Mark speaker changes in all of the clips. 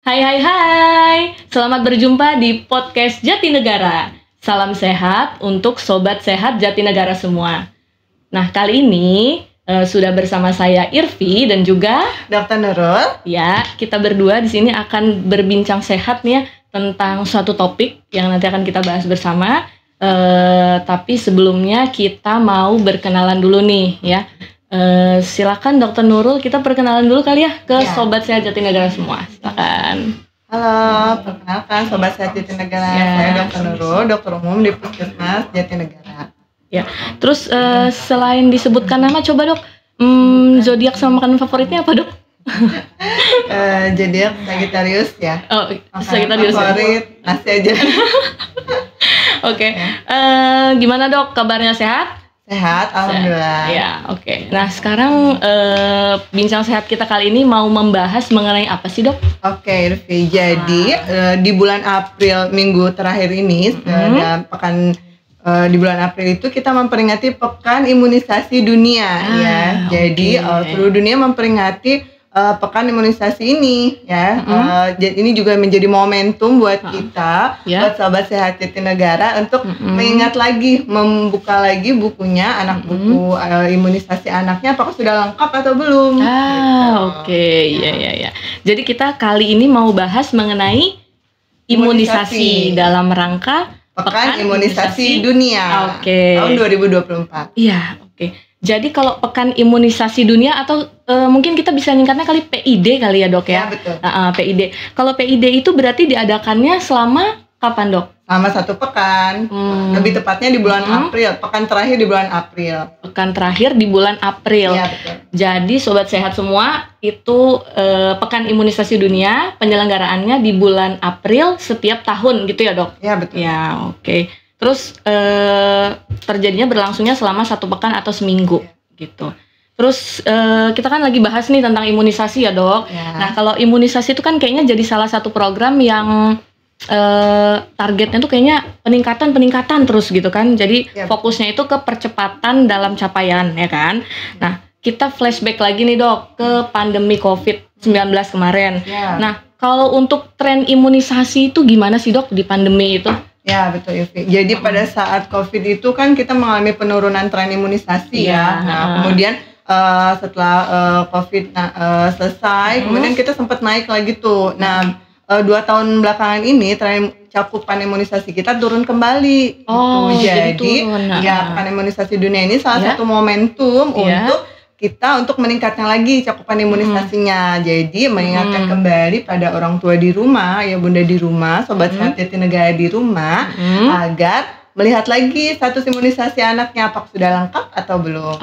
Speaker 1: Hai hai hai, selamat berjumpa di podcast Jatinegara. Salam sehat untuk Sobat Sehat Jatinegara semua. Nah, kali ini sudah bersama saya Irvi dan juga
Speaker 2: Dr. Nurul.
Speaker 1: Ya, kita berdua di sini akan berbincang sehat nih ya, tentang suatu topik yang nanti akan kita bahas bersama. Tapi sebelumnya kita mau berkenalan dulu nih ya. Silakan Dr. Nurul, kita perkenalan dulu kali ya ke Sobat Sehat Jatinegara semua. Silakan.
Speaker 2: Halo, perkenalkan Sobat Sehat Jatinegara. Saya Dr. Nurul, dokter umum di Puskesmas Jatinegara.
Speaker 1: Ya, terus selain disebutkan nama, coba dok, zodiak sama makanan favoritnya apa dok?
Speaker 2: Zodiak Sagittarius ya.
Speaker 1: Oh,
Speaker 2: Makanan
Speaker 1: Sagittarius
Speaker 2: favorit
Speaker 1: ya?
Speaker 2: nasi aja.
Speaker 1: Oke. Gimana dok, kabarnya sehat?
Speaker 2: Sehat, alhamdulillah.
Speaker 1: Ya, oke. Nah, sekarang bincang sehat kita kali ini mau membahas mengenai apa sih, Dok?
Speaker 2: Oke, Irvi. Jadi di bulan April minggu terakhir ini dan pekan di bulan April itu kita memperingati Pekan Imunisasi Dunia ya. Jadi seluruh dunia memperingati pekan imunisasi ini ya. Jadi ini juga menjadi momentum buat kita, buat Sobat Sehat Jatinegara untuk mengingat lagi, membuka lagi bukunya, anak buku imunisasi anaknya apakah sudah lengkap atau belum.
Speaker 1: Oke. Ya. Jadi kita kali ini mau bahas mengenai imunisasi dalam rangka
Speaker 2: Pekan Imunisasi Dunia tahun 2024.
Speaker 1: Iya, oke. Jadi kalau Pekan Imunisasi Dunia atau mungkin kita bisa singkatnya kali PID kali ya dok ya?
Speaker 2: Ya betul.
Speaker 1: PID. Kalau PID itu berarti diadakannya selama kapan dok?
Speaker 2: Selama 1 pekan. Lebih tepatnya di bulan April. Pekan terakhir di bulan April.
Speaker 1: Pekan terakhir di bulan April.
Speaker 2: Iya betul. Jadi
Speaker 1: Sobat Sehat semua itu Pekan Imunisasi Dunia penyelenggaraannya di bulan April setiap tahun gitu ya dok?
Speaker 2: Iya betul.
Speaker 1: Ya oke. Terus terjadinya berlangsungnya selama 1 pekan atau seminggu gitu. Terus kita kan lagi bahas nih tentang imunisasi ya dok. Nah kalau imunisasi itu kan kayaknya jadi salah satu program yang targetnya tuh kayaknya peningkatan terus gitu kan. Jadi fokusnya itu ke percepatan dalam capaian ya kan. Nah kita flashback lagi nih dok ke pandemi COVID-19 kemarin. Nah kalau untuk tren imunisasi itu gimana sih dok di pandemi itu?
Speaker 2: Ya betul Irvi. Jadi pada saat COVID itu kan kita mengalami penurunan tren imunisasi ya. Nah kemudian setelah COVID selesai, kemudian kita sempat naik lagi tuh. Nah 2 tahun belakangan ini tren cakupan imunisasi kita turun kembali. Jadi Pekan Imunisasi Dunia ini salah satu momentum untuk meningkatkan lagi cakupan imunisasinya. Jadi mengingatkan kembali pada orang tua di rumah, ya bunda di rumah, Sobat Sehat Jatinegara di rumah, agar melihat lagi status imunisasi anaknya apakah sudah lengkap atau belum.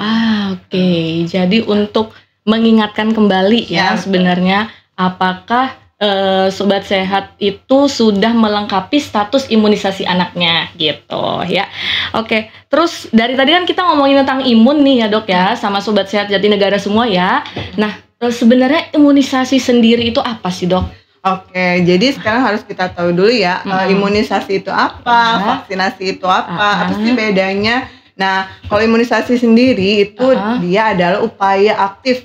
Speaker 1: Oke. Jadi untuk mengingatkan kembali ya sebenarnya apakah Sobat Sehat itu sudah melengkapi status imunisasi anaknya gitu ya. Oke, terus dari tadi kan kita ngomongin tentang imun nih ya dok ya sama Sobat Sehat Jatinegara semua ya. Nah sebenarnya imunisasi sendiri itu apa sih dok?
Speaker 2: Oke, jadi sekarang harus kita tahu dulu ya imunisasi itu apa, vaksinasi itu apa sih bedanya. Nah, kalau imunisasi sendiri itu dia adalah upaya aktif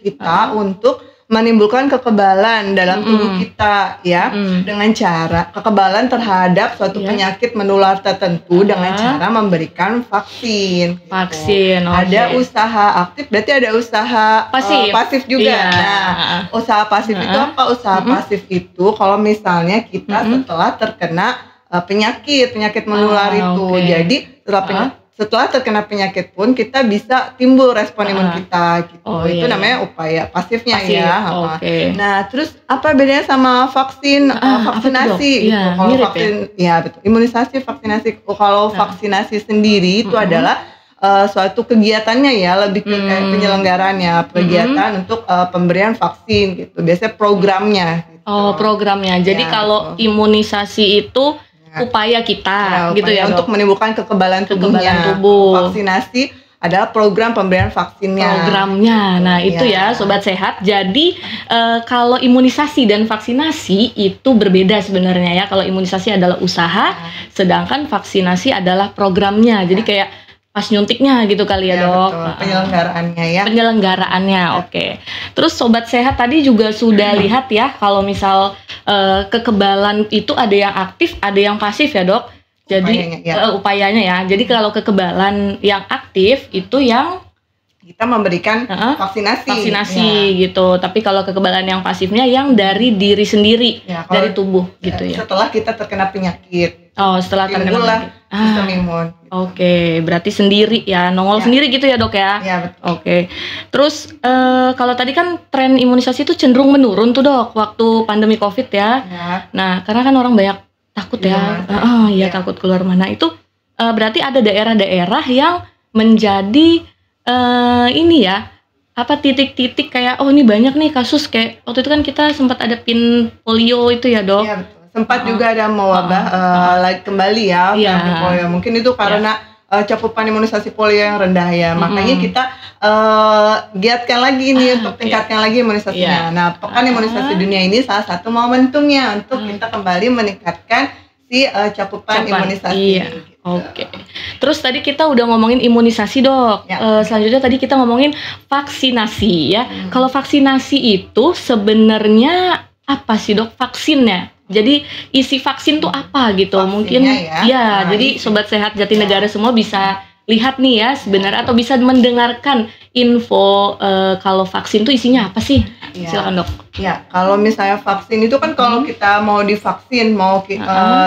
Speaker 2: kita untuk menimbulkan kekebalan dalam tubuh kita ya dengan cara kekebalan terhadap suatu penyakit menular tertentu dengan cara memberikan vaksin. Ada usaha aktif, berarti ada usaha pasif juga. Nah, usaha pasif itu apa? Usaha pasif itu kalau misalnya kita setelah terkena penyakit menular itu. Jadi setelah terkena penyakit pun kita bisa timbul respon imun kita gitu. Itu namanya upaya pasifnya ya. Nah, terus apa bedanya sama vaksinasi? Kalau vaksin ya betul. Imunisasi, vaksinasi. Kalau vaksinasi sendiri itu adalah suatu kegiatannya ya, lebih ke kayak penyelenggaranya, kegiatan untuk pemberian vaksin gitu. Biasanya programnya gitu.
Speaker 1: Programnya. Jadi kalau imunisasi itu upaya kita gitu ya
Speaker 2: untuk menimbulkan kekebalan tubuh. Vaksinasi adalah program pemberian vaksinnya.
Speaker 1: Nah itu ya Sobat Sehat. Jadi kalau imunisasi dan vaksinasi itu berbeda sebenarnya ya. Kalau imunisasi adalah usaha, sedangkan vaksinasi adalah programnya. Jadi kayak pas nyuntiknya gitu kali ya, Dok.
Speaker 2: Betul. Penyelenggaraannya ya.
Speaker 1: Penyelenggaraannya, oke. Terus Sobat Sehat tadi juga sudah lihat ya kalau misal kekebalan itu ada yang aktif, ada yang pasif ya, Dok. Jadi upayanya ya. Jadi kalau kekebalan yang aktif itu yang
Speaker 2: kita memberikan vaksinasi
Speaker 1: gitu. Tapi kalau kekebalan yang pasifnya yang dari diri sendiri, dari tubuh gitu ya.
Speaker 2: Setelah kita terkena penyakit.
Speaker 1: Oh, setelah terkena penyakit.
Speaker 2: Sistem imun.
Speaker 1: Oke, berarti sendiri ya, nongol sendiri gitu ya, Dok ya.
Speaker 2: Iya, betul.
Speaker 1: Oke. Terus kalau tadi kan tren imunisasi itu cenderung menurun tuh, Dok, waktu pandemi Covid ya. Nah, karena kan orang banyak takut ya. Takut keluar mana. Itu berarti ada daerah-daerah yang menjadi ini ya, titik-titik kayak ini banyak nih kasus, kayak waktu itu kan kita sempat ada pin polio itu ya, Dok.
Speaker 2: Iya, betul. Sempat juga ada mewabah lagi kembali ya, polio. Mungkin itu karena cakupan imunisasi polio yang rendah ya. Makanya kita giatkan lagi ini untuk tingkatkan lagi imunisasinya. Nah, pekan imunisasi dunia ini salah satu momentumnya untuk kita kembali meningkatkan si cakupan imunisasi.
Speaker 1: Oke. Terus tadi kita udah ngomongin imunisasi, Dok. Selanjutnya tadi kita ngomongin vaksinasi ya. Kalau vaksinasi itu sebenarnya apa sih, Dok, vaksinnya? Jadi isi vaksin tuh apa gitu?
Speaker 2: Vaksinnya
Speaker 1: mungkin ya. Jadi Sobat Sehat Jatinegara semua bisa lihat nih ya sebenarnya, atau bisa mendengarkan info kalau vaksin tuh isinya apa sih? Silakan, Dok.
Speaker 2: Ya, kalau misalnya vaksin itu kan kalau kita mau divaksin, mau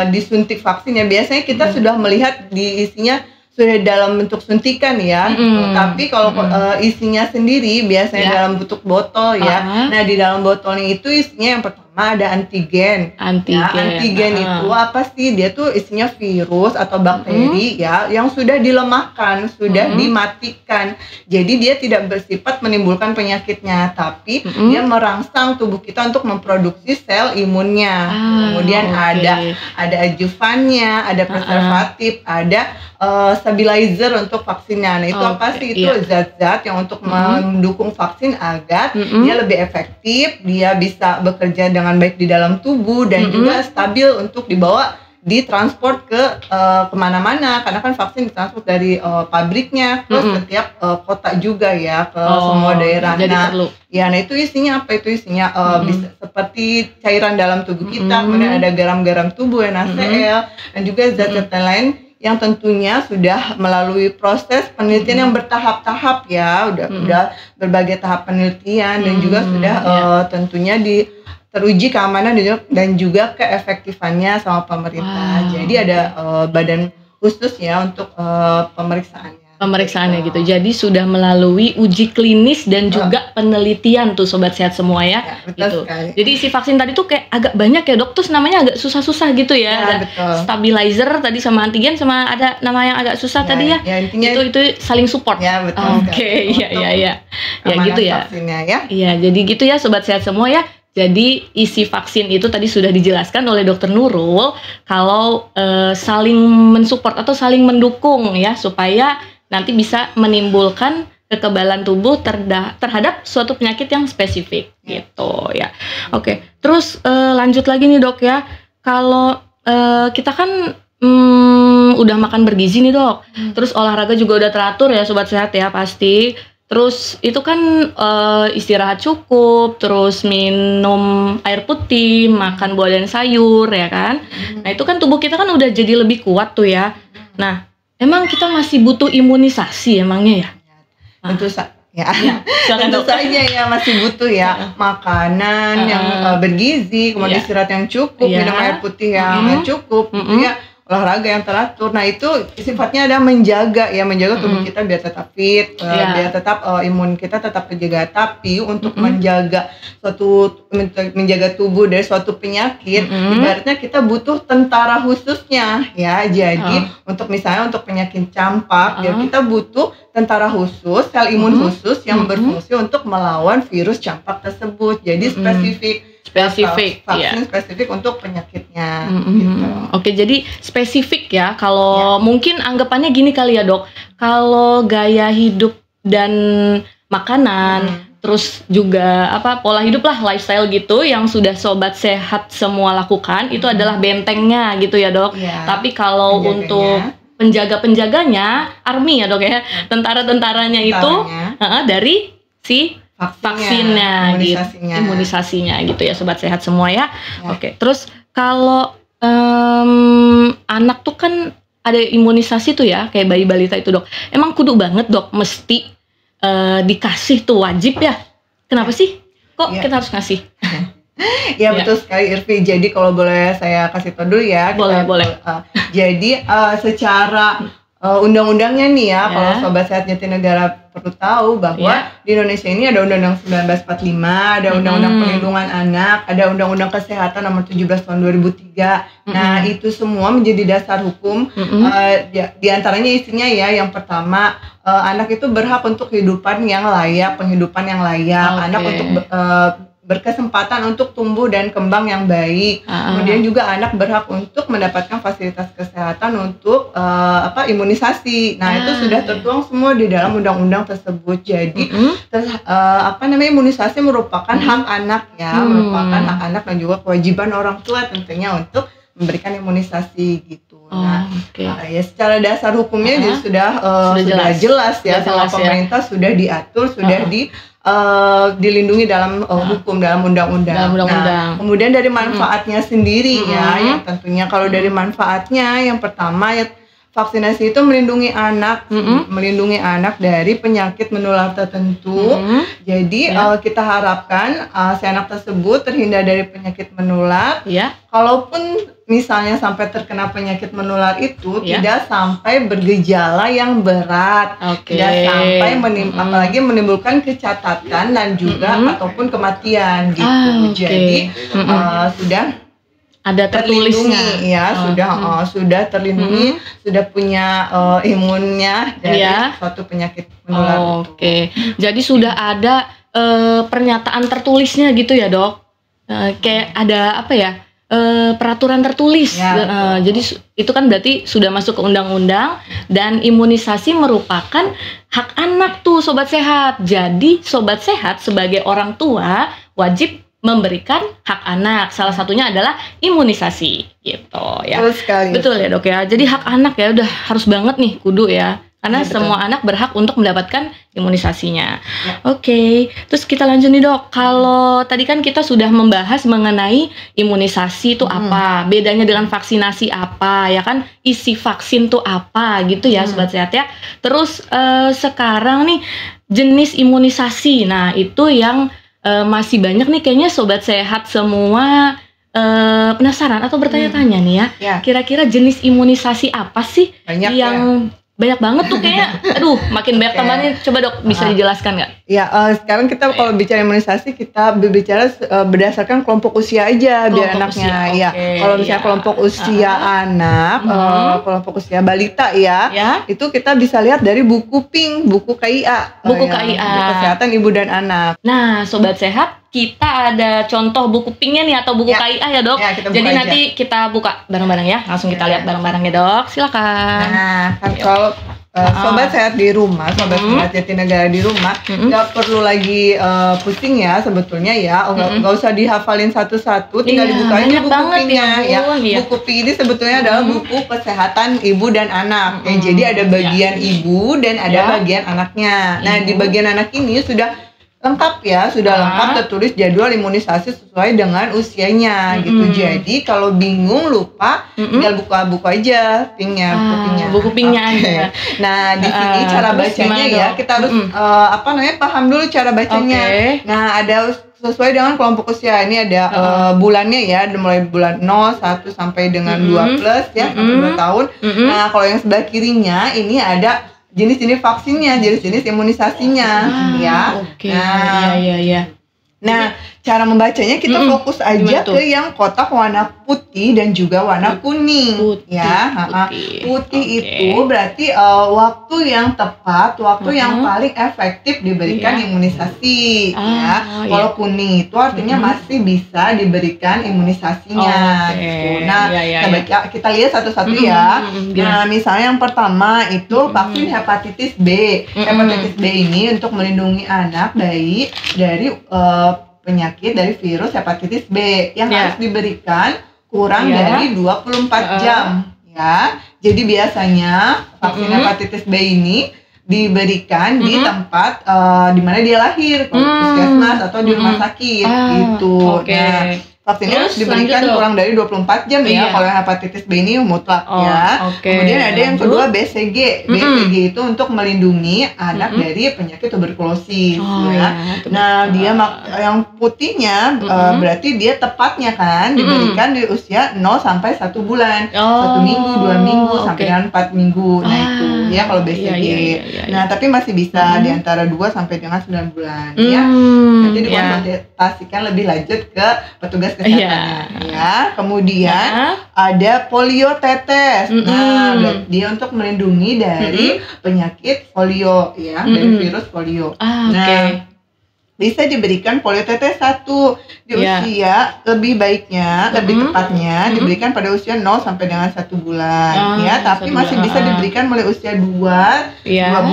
Speaker 2: disuntik vaksin ya, biasanya kita sudah melihat di isinya sudah dalam bentuk suntikan ya. Tapi kalau isinya sendiri biasanya dalam bentuk botol ya. Nah, di dalam botolnya itu isinya yang pertama ada antigen. Antigen itu apa sih? Dia tuh isinya virus atau bakteri ya yang sudah dilemahkan, sudah dimatikan. Jadi dia tidak bersifat menimbulkan penyakitnya, tapi dia merangsang tubuh kita untuk memproduksi sel imunnya. Kemudian ada adjuvannya, ada preservatif, ada stabilizer untuk vaksinnya. Nah, itu apa sih? Itu zat-zat yang untuk mendukung vaksin agar dia lebih efektif, dia bisa bekerja dengan baik di dalam tubuh dan juga stabil untuk dibawa ditransport ke kemana-mana, karena kan vaksin ditransport dari pabriknya ke setiap kota juga ya, ke semua daerah. Nah itu isinya apa? Itu isinya bisa seperti cairan dalam tubuh kita, kemudian ada garam-garam tubuh NaCl dan juga zat-zat lain yang tentunya sudah melalui proses penelitian yang bertahap-tahap ya, udah berbagai tahap penelitian dan juga sudah tentunya teruji keamanan dan juga keefektifannya sama pemerintah. Jadi ada badan khusus ya untuk pemeriksaannya
Speaker 1: gitu. Jadi sudah melalui uji klinis dan juga penelitian tuh Sobat Sehat semua ya. Gitu.
Speaker 2: Sekali.
Speaker 1: Jadi si vaksin tadi tuh kayak agak banyak ya, Dok. Terus namanya agak susah-susah gitu ya. Ada stabilizer tadi sama antigen, sama ada nama yang agak susah tadi ya.
Speaker 2: Intinya
Speaker 1: itu saling support.
Speaker 2: Ya, betul.
Speaker 1: Oke, iya. Ya gitu ya.
Speaker 2: Ya.
Speaker 1: Iya, jadi gitu ya Sobat Sehat semua ya. Jadi isi vaksin itu tadi sudah dijelaskan oleh Dr. Nurul kalau saling mensupport atau saling mendukung ya, supaya nanti bisa menimbulkan kekebalan tubuh terhadap suatu penyakit yang spesifik gitu ya. Oke, terus lanjut lagi nih, Dok ya. Kalau kita kan udah makan bergizi nih, Dok. Terus olahraga juga udah teratur ya Sobat Sehat ya pasti. Terus itu kan istirahat cukup, terus minum air putih, makan buah dan sayur ya kan. Nah itu kan tubuh kita kan udah jadi lebih kuat tuh ya. Nah emang kita masih butuh imunisasi emangnya ya?
Speaker 2: Tentu saja ya masih butuh ya makanan yang bergizi, kemudian istirahat yang cukup, minum air putih yang cukup gitu ya. Olahraga yang teratur. Nah itu sifatnya ada menjaga tubuh kita biar tetap fit, biar tetap imun kita tetap terjaga. Tapi untuk menjaga tubuh dari suatu penyakit, ibaratnya kita butuh tentara khususnya ya. Jadi untuk penyakit campak, ya kita butuh tentara khusus, sel imun khusus yang berfungsi untuk melawan virus campak tersebut. Jadi vaksin spesifik untuk penyakitnya gitu.
Speaker 1: Oke, jadi spesifik ya. Kalau mungkin anggapannya gini kali ya, Dok. Kalau gaya hidup dan makanan, terus juga pola hidup lah, lifestyle gitu yang sudah Sobat Sehat semua lakukan, itu adalah bentengnya gitu ya, Dok. Tapi kalau untuk penjaga-penjaganya, army ya dok ya, tentara-tentaranya itu dari si vaksinnya, imunisasinya gitu ya sobat sehat semua ya. Oke, terus kalau anak tuh kan ada imunisasi tuh ya, kayak bayi balita itu dok. Emang kudu banget dok, mesti dikasih tuh, wajib ya? Kenapa sih? Kok kita harus ngasih?
Speaker 2: Ya betul sekali Irvi. Jadi kalau boleh saya kasih tahu dulu ya.
Speaker 1: Boleh.
Speaker 2: Jadi secara undang-undangnya nih ya, kalau sobat sehat Jatinegara perlu tahu bahwa di Indonesia ini ada Undang-Undang 1945, ada Undang-Undang Perlindungan Anak, ada Undang-Undang Kesehatan Nomor 17 Tahun 2003. Nah itu semua menjadi dasar hukum. Di antaranya isinya ya, yang pertama anak itu berhak untuk kehidupan yang layak, penghidupan yang layak, anak untuk berkesempatan untuk tumbuh dan kembang yang baik. Kemudian juga anak berhak untuk mendapatkan fasilitas kesehatan untuk imunisasi. Nah, itu sudah tertuang semua di dalam undang-undang tersebut. Jadi imunisasi merupakan hak anak ya, merupakan hak anak dan juga kewajiban orang tua tentunya untuk memberikan imunisasi gitu. Ya secara dasar hukumnya sudah jelas ya, sama pemerintah sudah diatur, sudah dilindungi dalam hukum, dalam undang-undang. Nah, kemudian dari manfaatnya sendiri ya, yang tentunya kalau dari manfaatnya yang pertama ya, vaksinasi itu melindungi anak dari penyakit menular tertentu. Jadi kita harapkan si anak tersebut terhindar dari penyakit menular. Kalaupun misalnya sampai terkena penyakit menular itu tidak sampai bergejala yang berat, tidak sampai apalagi menimbulkan kecacatan dan juga ataupun kematian gitu. Jadi sudah
Speaker 1: ada tertulisnya
Speaker 2: ya, sudah terlindungi, sudah punya imunnya dari suatu penyakit menular.
Speaker 1: Jadi sudah ada pernyataan tertulisnya gitu ya dok, kayak ada peraturan tertulis. Jadi itu kan berarti sudah masuk ke undang-undang, dan imunisasi merupakan hak anak tuh sobat sehat. Jadi sobat sehat sebagai orang tua wajib memberikan hak anak, salah satunya adalah imunisasi gitu ya. Betul ya dok ya. Jadi hak anak ya udah harus banget nih, kudu ya, karena semua anak berhak untuk mendapatkan imunisasinya. Terus kita lanjut nih dok. Kalau tadi kan kita sudah membahas mengenai imunisasi itu apa, bedanya dengan vaksinasi apa, ya kan, isi vaksin tuh apa gitu ya sobat sehat ya. Terus sekarang nih jenis imunisasi, nah itu yang masih banyak nih kayaknya sobat sehat semua penasaran atau bertanya-tanya nih ya. Kira-kira jenis imunisasi apa sih yang banyak banget tuh kayaknya. Aduh, makin banyak tambahnya. Coba dok, bisa dijelaskan nggak?
Speaker 2: Ya, sekarang kita kalau bicara imunisasi, kita berbicara berdasarkan kelompok usia aja, biar anaknya. Ya, kalau misalnya kelompok usia anak, kelompok usia balita ya, itu kita bisa lihat dari buku PINK, buku KIA.
Speaker 1: Buku KIA.
Speaker 2: Kesehatan Ibu dan Anak.
Speaker 1: Nah, sobat sehat, kita ada contoh buku PINK-nya nih atau buku KIA ya dok. Jadi nanti kita buka bareng-bareng ya. Langsung kita lihat bareng-bareng ya dok. Silakan.
Speaker 2: Nah, kan kalau sobat sehat di rumah, sobat sehat Jatinegara di rumah, nggak perlu lagi pusing ya sebetulnya ya. Nggak usah dihafalin satu-satu, tinggal dibuka aja buku PINK-nya ya. Buku PINK ini sebetulnya adalah buku kesehatan ibu dan anak. Jadi ada bagian ibu dan ada bagian anaknya. Nah, di bagian anak ini sudah lengkap ya, sudah lengkap tertulis jadwal imunisasi sesuai dengan usianya gitu. Jadi kalau bingung, lupa, tinggal buka aja PINK-nya,
Speaker 1: buku PINK-nya aja.
Speaker 2: Nah, di sini cara bacanya ya, kita harus paham dulu cara bacanya. Nah, ada sesuai dengan kelompok usia. Ini ada bulannya ya, mulai bulan 0, 1 sampai dengan 2 plus ya, sampai 2 tahun. Nah, kalau yang sebelah kirinya ini ada jenis-jenis vaksinnya, jenis-jenis imunisasinya, ya. Nah, cara membacanya kita fokus aja ke yang kotak warna putih dan juga warna kuning, Putih itu berarti waktu yang tepat, waktu yang paling efektif diberikan imunisasi, Kalau kuning itu artinya masih bisa diberikan imunisasinya. Gitu. Nah, kita lihat satu-satu ya. Nah, misalnya yang pertama itu vaksin hepatitis B. Hepatitis B ini untuk melindungi anak bayi dari penyakit dari virus hepatitis B yang harus diberikan kurang dari 24 jam ya. Jadi biasanya vaksin hepatitis B ini diberikan di tempat di mana dia lahir, puskesmas atau di rumah sakit gitu. Nah, vaksinnya harus diberikan kurang dari 24 jam ya. Kalau hepatitis B ini mutlak ya. Kemudian ada yang kedua BCG. BCG itu untuk melindungi anak dari penyakit tuberkulosis ya. Nah, dia yang putihnya berarti dia tepatnya kan diberikan di usia 0 sampai 1 bulan. 1 minggu, 2 minggu sampai dengan 4 minggu. Nah, itu ya kalau BCG. Nah, tapi masih bisa di antara 2 sampai dengan 9 bulan ya. Nanti dikonsultasikan lebih lanjut ke petugas kesehatannya ya. Kemudian ada polio tetes. Nah, dia untuk melindungi dari penyakit polio ya, dari virus polio. Nah, bisa diberikan polio tetes 1 di usia lebih baiknya, lebih tepatnya diberikan pada usia 0 sampai dengan 1 bulan ya, tapi masih bisa diberikan mulai usia 2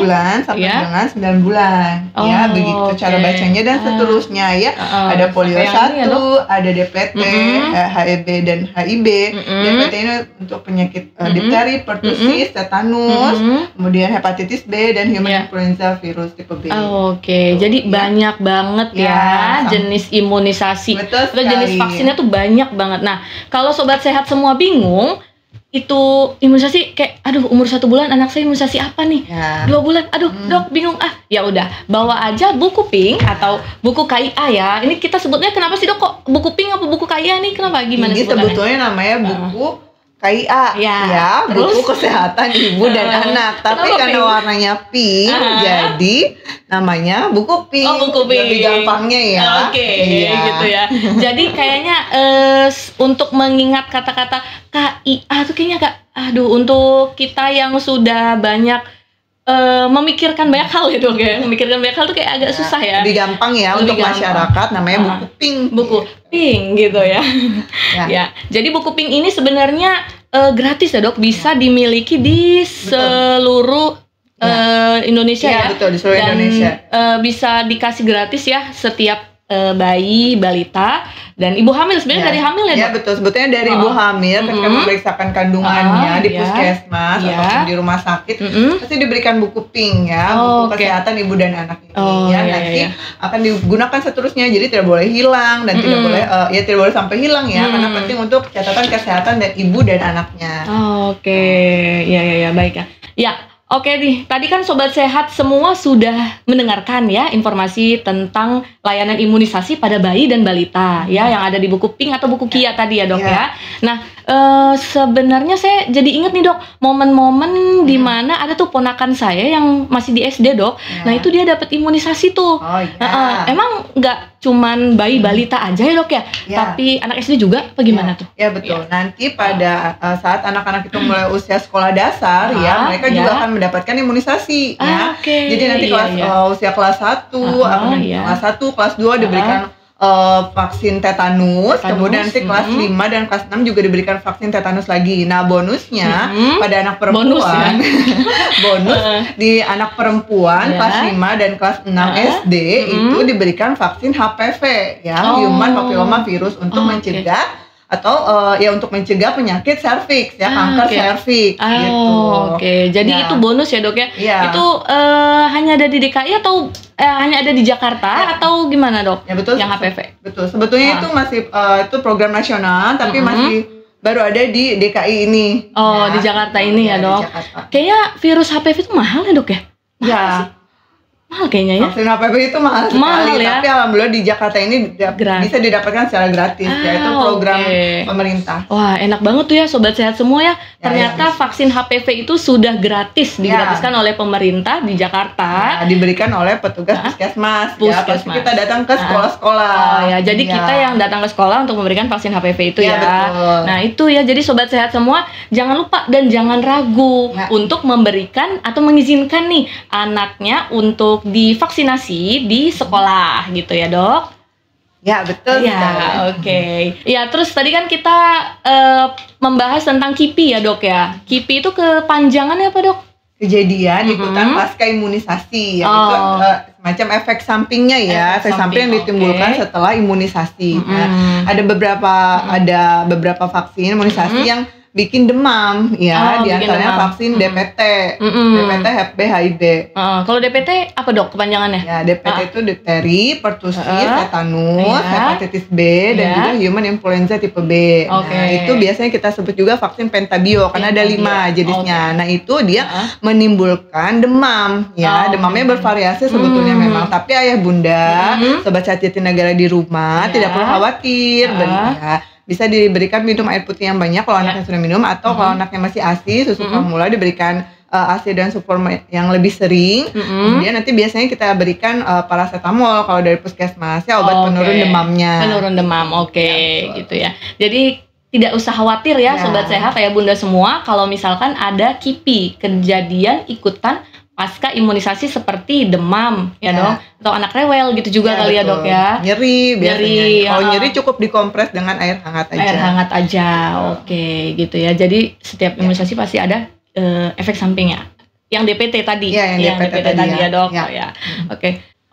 Speaker 2: bulan sampai dengan 9 bulan ya, begitu cara bacanya dan seterusnya ya. Ada polio 1, ada DPT, HEB dan HIB. DPT ini untuk penyakit difteri, pertusis, tetanus, kemudian hepatitis B dan human influenza virus tipe B.
Speaker 1: Jadi banyak banget ya jenis imunisasi. Atau jenis vaksinnya tuh banyak banget. Nah, kalau sobat sehat semua bingung, itu imunisasi kayak aduh umur 1 bulan anak saya imunisasi apa nih? 2 bulan, aduh dok bingung. Ya udah, bawa aja buku pink atau buku KIA ya. Ini kita sebutnya kenapa sih dok kok buku pink apa buku KIA nih? Kenapa gimana
Speaker 2: ini sebetulnya namanya buku KIA ya, buku kesehatan ibu dan anak. Tapi karena warnanya pink, jadi namanya buku pink.
Speaker 1: Buku pink.
Speaker 2: Lebih gampangnya ya.
Speaker 1: Gitu ya. Jadi kayaknya untuk mengingat kata-kata KIA tuh kayaknya untuk kita yang sudah banyak memikirkan banyak hal ya dok ya. Memikirkan banyak hal tuh kayak agak susah ya.
Speaker 2: Lebih gampang ya lebih untuk gampang. Masyarakat namanya buku pink.
Speaker 1: Buku pink gitu ya. Ya. Jadi buku pink ini sebenarnya gratis ya dok. Bisa dimiliki di seluruh Indonesia ya.
Speaker 2: Betul, di seluruh Indonesia.
Speaker 1: Bisa dikasih gratis ya setiap bayi, balita, dan ibu hamil sebenarnya dari hamil ya dok?
Speaker 2: Ya betul, sebetulnya dari ibu hamil ketika memeriksakan kandungannya di puskesmas ataupun di rumah sakit pasti diberikan buku pink ya, buku kesehatan ibu dan anak ini nanti akan digunakan seterusnya, jadi tidak boleh hilang dan tidak boleh tidak boleh sampai hilang ya, karena penting untuk catatan kesehatan dan ibu dan anaknya.
Speaker 1: Baik ya. Ya. Oke nih, tadi kan Sobat Sehat semua sudah mendengarkan ya informasi tentang layanan imunisasi pada bayi dan balita ya yang ada di buku pink atau buku KIA tadi ya dok ya. Nah sebenarnya saya jadi inget nih dok momen-momen di mana ada tuh ponakan saya yang masih di SD dok. Nah itu dia dapat imunisasi tuh. Emang nggak cuman bayi balita aja ya dok ya, tapi anak SD juga apa gimana tuh?
Speaker 2: Ya betul. Nanti pada saat anak-anak itu mulai usia sekolah dasar ya mereka juga akan mendapatkan imunisasi ya. Jadi nanti usia kelas 1, kelas 1, kelas 2 diberikan vaksin tetanus, kemudian nanti kelas 5 dan kelas 6 juga diberikan vaksin tetanus lagi. Nah, bonusnya pada anak perempuan, bonus di anak perempuan kelas 5 dan kelas 6 SD itu diberikan vaksin HPV ya, human papilloma virus untuk mencegah atau untuk mencegah penyakit serviks ya, kanker serviks gitu.
Speaker 1: Jadi itu bonus ya dok ya. Itu hanya ada di DKI atau hanya ada di Jakarta atau gimana dok? Ya betul. Yang HPV.
Speaker 2: Betul. Sebetulnya itu masih itu program nasional tapi masih baru ada di DKI ini.
Speaker 1: Di Jakarta ini ya dok. Kayaknya virus HPV itu mahal ya dok ya? Mahal kayaknya ya.
Speaker 2: Vaksin HPV itu mahal sekali, ya? Tapi alhamdulillah di Jakarta ini bisa didapatkan secara gratis ya, itu program pemerintah.
Speaker 1: Wah, enak banget tuh ya Sobat Sehat semua ya. Ternyata vaksin HPV itu sudah gratis digratiskan oleh pemerintah di Jakarta.
Speaker 2: Diberikan oleh petugas puskesmas. Ya, pasti kita datang ke sekolah-sekolah.
Speaker 1: Jadi kita yang datang ke sekolah untuk memberikan vaksin HPV itu ya. Betul. Nah, itu ya. Jadi Sobat Sehat semua jangan lupa dan jangan ragu untuk memberikan atau mengizinkan nih anaknya untuk divaksinasi di sekolah gitu ya dok?
Speaker 2: Ya betul.
Speaker 1: Ya Ya terus tadi kan kita membahas tentang KIPI ya dok ya. KIPI itu kepanjangannya apa dok?
Speaker 2: Kejadian ikutan pasca imunisasi ya, itu semacam efek sampingnya ya, efek samping yang ditimbulkan setelah imunisasi. Nah, ada beberapa vaksin imunisasi yang bikin demam ya, di antaranya vaksin DPT, DPT, Hep B, HIV.
Speaker 1: Kalau DPT apa dok kepanjangannya?
Speaker 2: Ya, DPT itu difteri, pertusis, tetanus, hepatitis B, dan juga human influenza tipe B. Nah, itu biasanya kita sebut juga vaksin pentabio karena ada 5 jenisnya. Nah, itu dia menimbulkan demam ya. Demamnya bervariasi sebetulnya memang, tapi ayah bunda, sobat Sehat Jatinegara di rumah tidak perlu khawatir. Bisa diberikan minum air putih yang banyak kalau anaknya sudah minum, atau kalau anaknya masih ASI, susu formula diberikan ASI dan susu yang lebih sering. Kemudian nanti biasanya kita berikan paracetamol kalau dari puskesmas ya, obat penurun demamnya.
Speaker 1: Penurun demam, gitu ya. Jadi tidak usah khawatir ya, sobat sehat ayah bunda semua, kalau misalkan ada KIPI, kejadian ikutan pasca imunisasi seperti demam ya dok, atau anak rewel gitu juga kali ya dok ya,
Speaker 2: nyeri biasanya. Kalau nyeri cukup dikompres dengan air hangat aja.
Speaker 1: Gitu ya. Jadi setiap imunisasi pasti ada efek sampingnya. Yang DPT tadi,
Speaker 2: yang DPT tadi
Speaker 1: ya dok.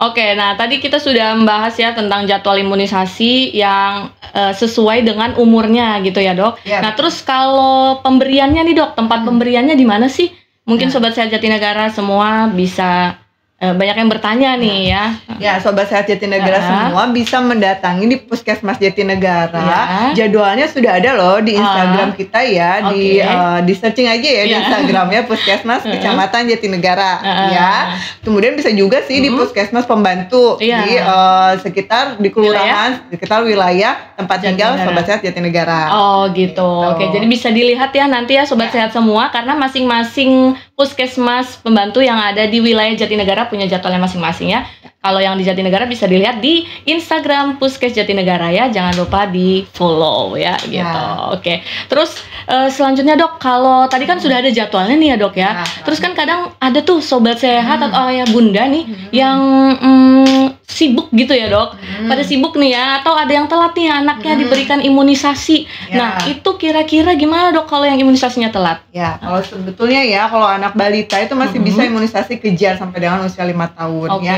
Speaker 1: Oke, nah tadi kita sudah membahas ya tentang jadwal imunisasi yang sesuai dengan umurnya gitu ya dok. Nah terus kalau pemberiannya nih dok, tempat pemberiannya di mana sih? Mungkin Sobat Sehat Jatinegara semua bisa banyak yang bertanya nih ya.
Speaker 2: Ya, Sobat Sehat Jatinegara semua bisa mendatangi di Puskesmas Jatinegara. Jadwalnya sudah ada loh di Instagram kita ya, di searching aja ya di Instagramnya Puskesmas Kecamatan Jatinegara ya. Kemudian bisa juga sih di Puskesmas Pembantu di sekitar di kelurahan, sekitar wilayah tempat tinggal Sobat Sehat Jatinegara.
Speaker 1: Gitu. Oke, jadi bisa dilihat ya nanti ya Sobat Sehat semua, karena masing-masing Puskesmas Pembantu yang ada di wilayah Jatinegara punya jadwalnya masing-masing ya. Kalau yang di Jatinegara bisa dilihat di Instagram Puskes Jatinegara ya. Jangan lupa di follow ya gitu. Oke. Terus selanjutnya dok, kalau tadi kan sudah ada jadwalnya nih ya dok ya. Terus kan kadang ada tuh sobat sehat atau ayah bunda nih yang sibuk gitu ya dok. Pada sibuk nih ya, atau ada yang telat nih anaknya diberikan imunisasi. Nah itu kira-kira gimana dok kalau yang imunisasinya telat?
Speaker 2: Ya, kalau sebetulnya ya kalau anak balita itu masih bisa imunisasi kejar sampai dengan usia 5 tahun ya.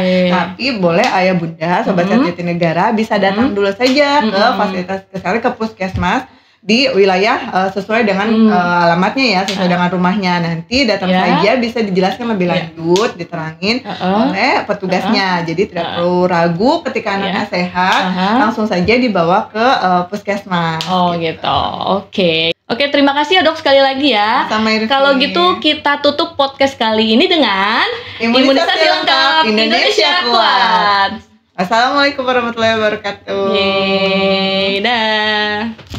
Speaker 2: Tapi boleh ayah bunda sobat Sehat Jatinegara bisa datang dulu saja ke fasilitas kesehatan, ke puskesmas di wilayah sesuai dengan alamatnya ya, sesuai dengan rumahnya. Nanti datang saja, bisa dijelaskan lebih lanjut, diterangin oleh petugasnya. Jadi tidak perlu ragu ketika anaknya sehat, langsung saja dibawa ke puskesmas.
Speaker 1: Gitu. Oke, terima kasih ya dok sekali lagi ya. Kalau gitu kita tutup podcast kali ini dengan imunisasi lengkap, Indonesia kuat.
Speaker 2: Assalamualaikum warahmatullahi wabarakatuh.
Speaker 1: Dah.